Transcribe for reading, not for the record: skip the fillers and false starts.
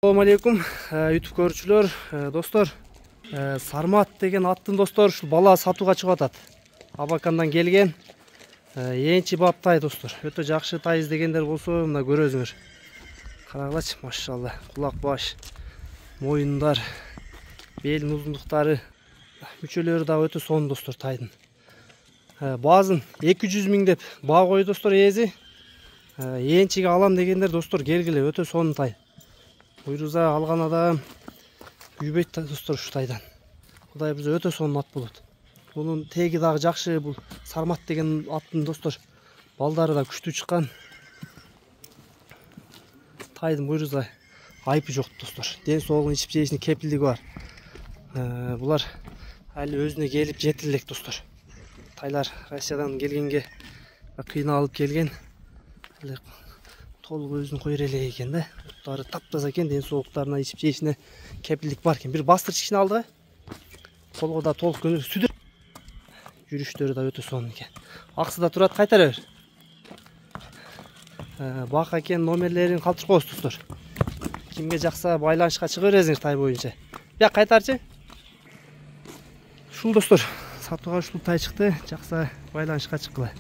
Assalamu alaikum YouTube көрүүчүлөр, достор. Сармат деген аттын достор ушул бала сатууга чыгып атат. Абакандан келген энчи бап тай достор. Өтө жакшы тай издегендер болсо, мына көрөсүңөр. Карагылачы, машалла. Кулак баш, моюндар, белин узундуктары, мүчөлөрү да өтө сонун достор тайдын. Баазын 200 миң деп баа кой достор ээзи. Энчиге алам дегендер достор келгиле, өтө сонун тай. Буйруза алган адам күйбөйт достор ушу тайдан. Кудай бизге өтө сонун ат болот. Бунун теги дагы жакшы, бул Сармат деген аттын достор. Балдары да күчтүү чыккан. Тайдын буйруза айпы жок достор. Ден соолугун ичип жешине кепилдиги бар. Булар али өзүнө келип жетир элек достор. Тайлар Россиядан келгенге кыйналып келген. Толук өзүн койр элек экен да. Буттары таптаза экен, ден соолуктарына ичип жешине кепилдик бар экен. Бир бастырч кичине алды. Колго да толук көнүп сүдүр. Жүрүштөрү да өтө сонун экен. Аксы да турат, кайтара бер. Бак экен номерлерин калтырып коесуз достор. Кимге жакса байланышка чыга бересиңер тай боюнча. Бияк кайтарчы. Ушул достор, сатууга ушул тай чыкты. Жакса байланышка чыккыла.